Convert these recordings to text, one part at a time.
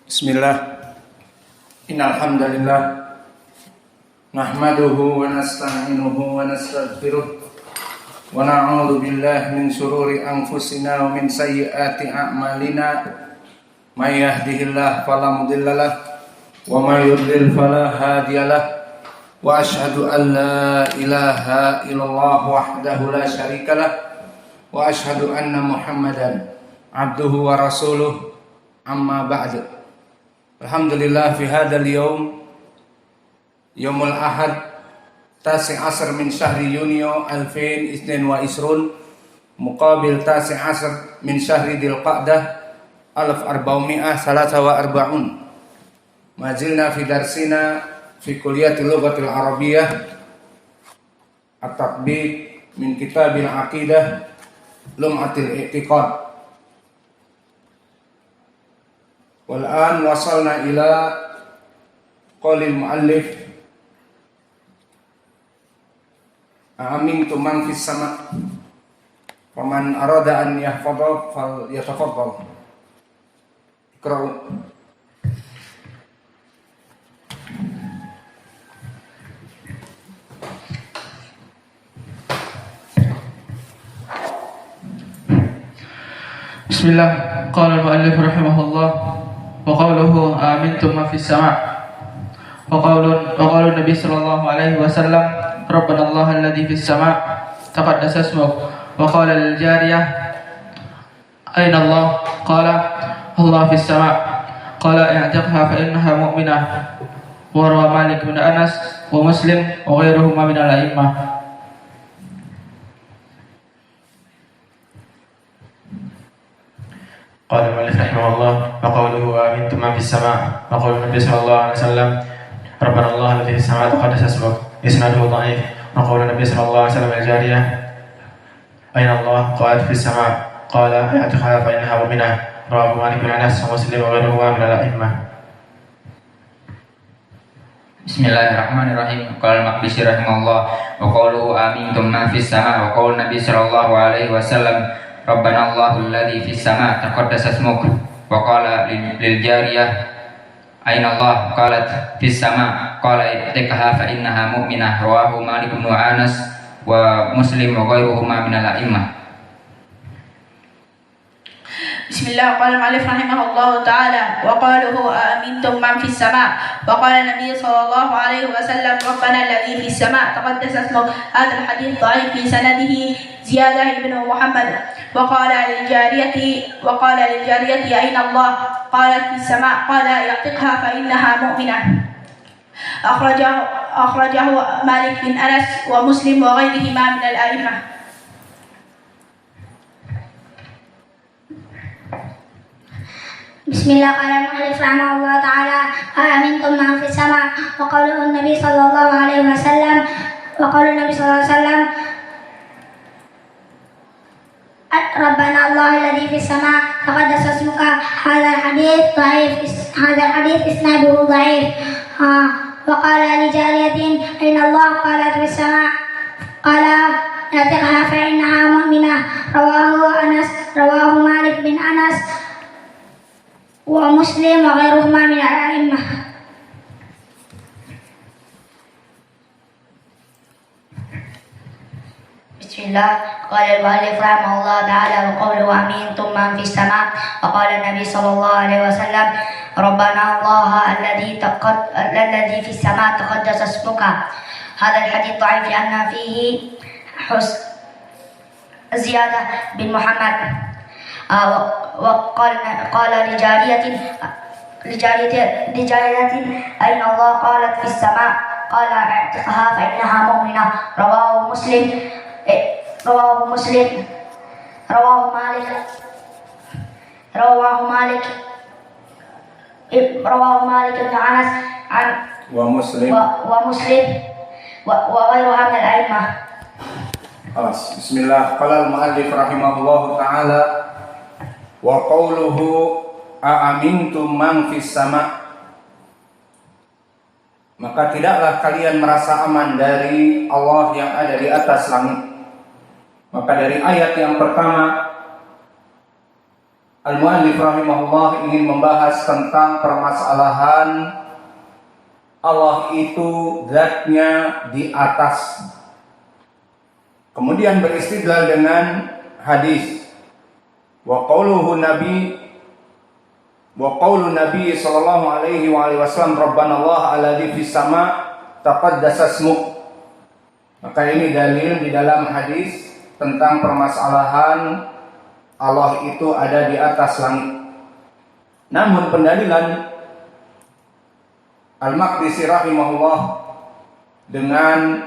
Bismillah. Innal hamdalillah nahmaduhu wa nasta'inuhu wa nastaghfiruh wa na'udzu billahi min shururi anfusina wa min sayyiati a'malina. May yahdihillahu fala mudhillalah wa may yudlil fala hadiyalah. Wa asyhadu an la ilaha illallah wahdahu la syarikalah wa asyhadu anna Muhammadan abduhu wa rasuluh. Amma ba'du. Alhamdulillah fi hadzal yaumul ahad tasi' asr min syahri Yunio 2022 muqabil tasi' asr min syahri Dzulqa'dah 1443. Mazilna fi darsina fi kulliyatil lughatil arabiyyah at-tatbiq min kitabil aqidah lum'atil i'tiqad. Wal'an wasalna ila qaulil muallif a'amintum man fis sama' faman arada an yahfadha falyatafaddal. Iqra'u. Bismillah. Qala al-muallif rahimahullah wa qawluhu amintum ma fis sama' wa qawlu Nabi sallallahu alaihi wasallam Rabbana Allah alladhi fis sama' taqaddasa ismuhu wa qala lil jariyah ayna Allah qala Allah fis sama' qala i'tiqha fa innaha mu'minah wa rawa Malik bin Anas wa Muslim wa ghairuhuma min al-a'immah. قال المؤلف رحمه الله وقوله آمنتم من في السماء وقول النبي صلى الله عليه وسلم ربنا الله الذي في السماء تقدس اسمك إسناده ضعيف. وقول النبي صلى الله عليه وسلم الجارية أين الله قالت في السماء قال اعتقها فإنها مؤمنة رواه مالك بن أنس ومسلم وغيرهما من الأئمة. Bismillahirrahmanirrahim. Qala al-Maqdisi rahimahullah wa qawluhu amintum man fis sama' wa qaul Nabi sallallahu alaihi wasallam Rabbana Allahul ladzi fis sama' taqaddasa ismuk wa qala lil jariyah ayna Allah qalat fis sama' qala ittaqaha fa innaha mu'minah rawahu Malik bin Anas wa Muslim wa ghairuhuma min al-a'immah. Bismillah. Qala al-muallif rahimahullah ta'ala wa qaluhu amintum man fis sama' wa qala Nabi sallallahu alaihi wasallam Rabbana alladhi fis sama' taqaddasa ismuk. Hadha al-hadith dha'if fi sanadihi Ziyadah ibn Muhammad wa qala lil jariyati ayna Allah qalat fis sama' qala ya'tiqha fa innaha mu'minah. Akhrajahu Malik bin Anas wa Muslim wa ghairihima min al-a'immah. Bismillah. Qala al-muallif rahimahullah ta'ala amintum man fis sama' wa qawluhu Nabi sallallahu alaihi wasallam Rabbana Allah alladhi fis sama' taqaddasa ismuka. Hadha al-hadith isnaduhu dha'if. Wa qala li jariyatin ayna Allah qalat fis sama' qala i'tiqha fa innaha mu'minah rawahu Malik bin Anas wa Muslim wa ghairuhuma min al-a'immah. Bismillah. Qala al-muallif rahimahullah ta'ala wa qawluhu amintum man fis sama' wa qala Nabi sallallahu alaihi wasallam Rabbana Allah alladhi fis sama' taqaddasa ismuka. Hadha al-hadith dha'if li'anna fihi Ziyadah bin Muhammad. وقال لجارية أين الله قالت في السماء قال اعتقها فإنها مؤمنة رواه مالك بن أنس ومسلم وغيرها من الأئمة. Bismillah. Qala al-muallif rahimahullahu ta'ala wa qawluhu a'amintum man fis sama', maka tidaklah kalian merasa aman dari Allah yang ada di atas langit. Maka dari ayat yang pertama Al-Mu'allif rahimahullah ingin membahas tentang permasalahan Allah itu zatnya di atas. Kemudian beristidlal dengan hadis wa qaulun Nabi sallallahu alaihi wasallam Rabbana Allah alladzi fis sama taqaddasa ismuk. Maka ini dalil di dalam hadis tentang permasalahan Allah itu ada di atas langit. Namun pendalilan Al-Maqdisi rahimahullah dengan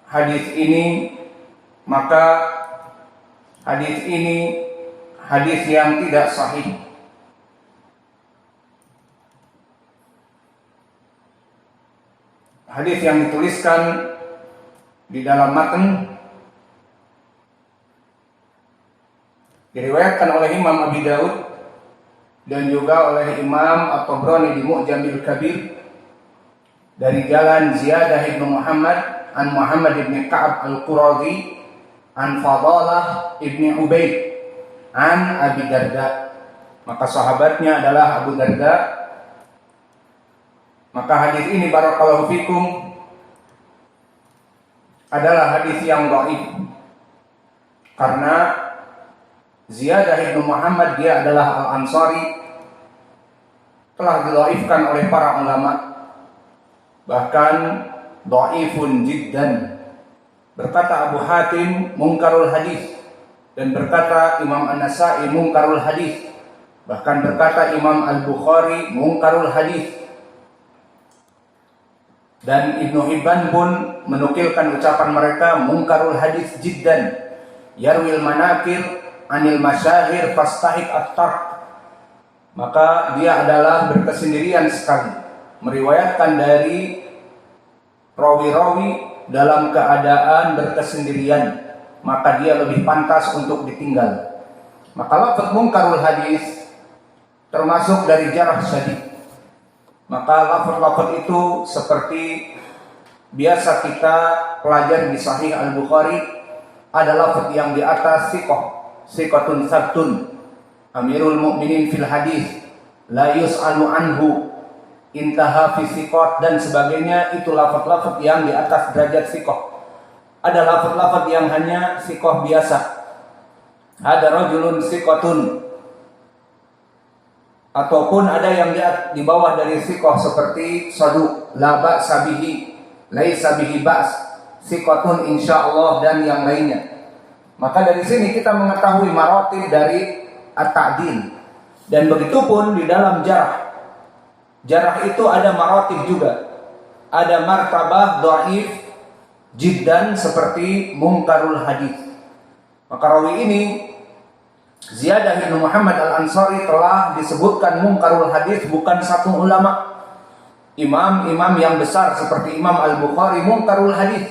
hadis ini, maka hadis ini hadis yang tidak sahih. Hadis yang dituliskan di dalam matan diriwayatkan oleh Imam Abi Daud dan juga oleh Imam At-Tabrani di Mu'jamil Kabir dari jalan Ziyadah ibn Muhammad an Muhammad ibn Ka'ab al-Qurazi an Fadalah ibn Ubaid an Abi Darda. Maka sahabatnya adalah Abu Darda. Maka hadis ini barakallahu fikum adalah hadis yang dhaif karena Ziyadah ibn Muhammad dia adalah Al-Ansari, telah didhaifkan oleh para ulama, bahkan dhaifun jiddan. Berkata Abu Hatim munkarul hadis, dan berkata Imam An-Nasa'i munkarul hadis, bahkan berkata Imam Al-Bukhari munkarul hadis. Dan Ibnu Hibban pun menukilkan ucapan mereka munkarul hadis jiddan, yarwil manakir anil masyahir fastahik at-tark. Maka dia adalah berkesendirian sekali, meriwayatkan dari rawi-rawi dalam keadaan berkesendirian, maka dia lebih pantas untuk ditinggal. Maka lafaz munkarul hadis termasuk dari jarh syadid. Maka lafaz-lafaz itu seperti biasa kita pelajari di Sahih Al-Bukhari, ada lafaz yang di atas siqatun sabtun amirul mu'minin fil hadis la yus'alu anhu intaha fi siqat dan sebagainya. Itu lafaz-lafaz yang di atas derajat siqah. Ada lafaz-lafaz yang hanya siqah biasa. Ada rajulun siqatun, ataupun ada yang di bawah dari siqah seperti saduq la ba'sa bihi laisa bihi ba's siqatun insyaallah dan yang lainnya. Maka dari sini kita mengetahui maratib dari at-ta'dil. Dan begitu pun di dalam jarh. Jarh itu ada maratib juga. Ada martabah dhaif jiddan seperti munkarul hadis. Maka rawi ini Ziyadah bin Muhammad Al-Ansari telah disebutkan munkarul hadis bukan satu ulama. Imam-imam yang besar seperti Imam Al-Bukhari munkarul hadis,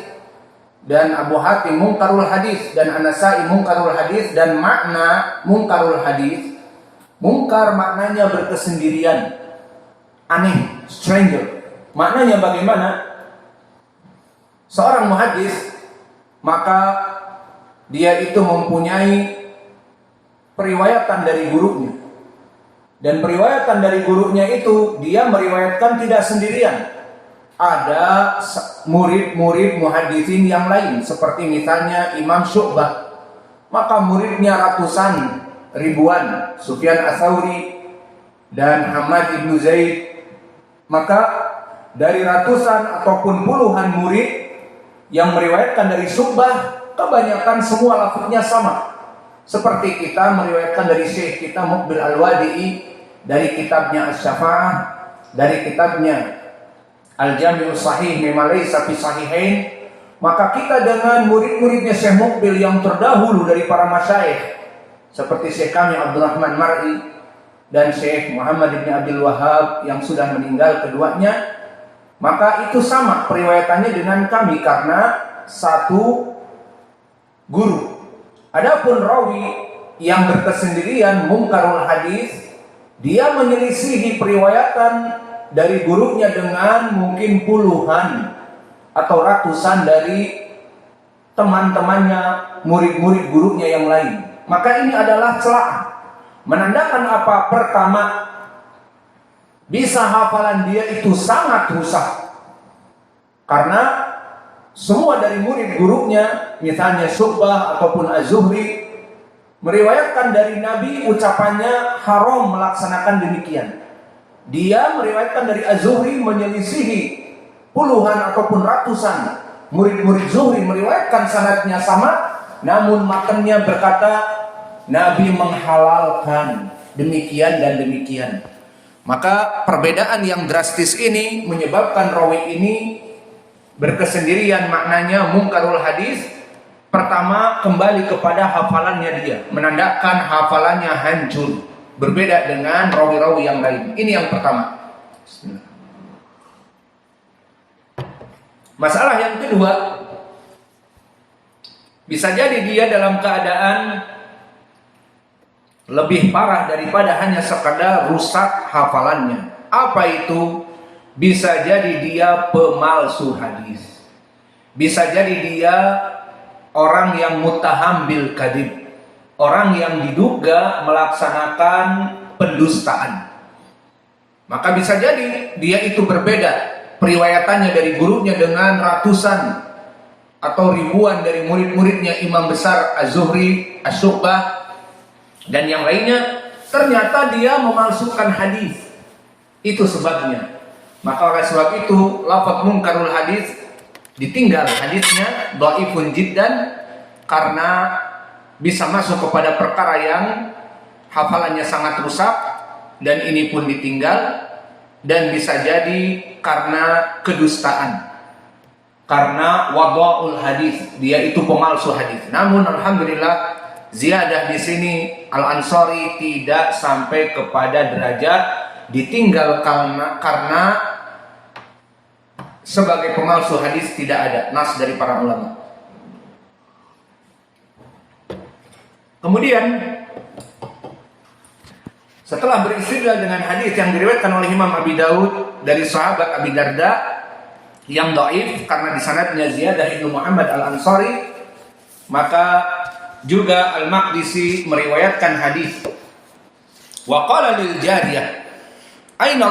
dan Abu Hatim munkarul hadis, dan An-Nasa'i munkarul hadis. Dan makna munkarul hadis, munkar maknanya berkesendirian, aneh, stranger. Maknanya bagaimana? Seorang muhaddis, maka dia itu mempunyai periwayatan dari gurunya, dan periwayatan dari gurunya itu dia meriwayatkan tidak sendirian. Ada murid-murid muhaddisin yang lain, seperti misalnya Imam Syu'bah, maka muridnya ratusan, ribuan, Sufyan Ats-Tsauri dan Hamad ibn Zaid. Maka dari ratusan ataupun puluhan murid yang meriwayatkan dari Syu'bah, kebanyakan semua lafaznya sama. Seperti kita meriwayatkan dari Syekh kita Muqbil Al-Wadi'i, dari kitabnya Asy-Syafa'ah, dari kitabnya Al-Jami'us Sahih mimma laysa fi sahihain. Maka kita dengan murid-muridnya Syekh Muqbil yang terdahulu dari para masyayikh, seperti Syekh kami Abdurrahman Mar'i dan Syekh Muhammad bin Abdul Wahhab yang sudah meninggal keduanya, maka itu sama periwayatannya dengan kami karena satu guru. Adapun rawi yang berkesendirian munkarul hadis, dia menyelisihi periwayatan dari gurunya dengan mungkin puluhan atau ratusan dari teman-temannya, murid-murid gurunya yang lain. Maka ini adalah celah. Menandakan apa? Pertama, bisa hafalan dia itu sangat rusak. Karena semua dari murid gurunya, misalnya Syu'bah ataupun Az-Zuhri, meriwayatkan dari Nabi ucapannya haram melaksanakan demikian. Dia meriwayatkan dari Az-Zuhri menyelisihi puluhan ataupun ratusan murid-murid Zuhri meriwayatkan sanadnya sama, namun matannya berkata Nabi menghalalkan demikian dan demikian. Maka perbedaan yang drastis ini menyebabkan rawi ini berkesendirian, maknanya mungkarul hadis. Pertama, kembali kepada hafalannya dia, menandakan hafalannya hancur, berbeda dengan rawi-rawi yang lain. Ini yang pertama. Masalah yang kedua, bisa jadi dia dalam keadaan lebih parah daripada hanya sekadar rusak hafalannya. Apa itu? Bisa jadi dia pemalsu hadis. Bisa jadi dia orang yang muttaham bil kadhib, orang yang diduga melaksanakan pendustaan. Maka bisa jadi dia itu berbeda periwayatannya dari gurunya dengan ratusan atau ribuan dari murid-muridnya Imam besar Az-Zuhri, Asy-Syu'bah dan yang lainnya. Ternyata dia memalsukan hadis. Itu sebabnya. Maka oleh sebab itu lafaz munkarul hadis ditinggal, hadisnya dhaifun jiddan, karena bisa masuk kepada perkara yang hafalannya sangat rusak, dan ini pun ditinggal. Dan bisa jadi karena kedustaan, karena wada'ul hadis, dia itu pemalsu hadis. Namun alhamdulillah ziyadah di sini Al-Ansari tidak sampai kepada derajat ditinggal karena sebagai pemalsu hadis tidak ada nas dari para ulama. Kemudian setelah beristidlal dengan hadis yang diriwayatkan oleh Imam Abi Daud dari sahabat Abi Darda yang dhaif karena di sanadnya Ziyadah Ibnu Muhammad Al-Ansari, maka juga Al-Maqdisi meriwayatkan hadis wa qala lil jariyah aina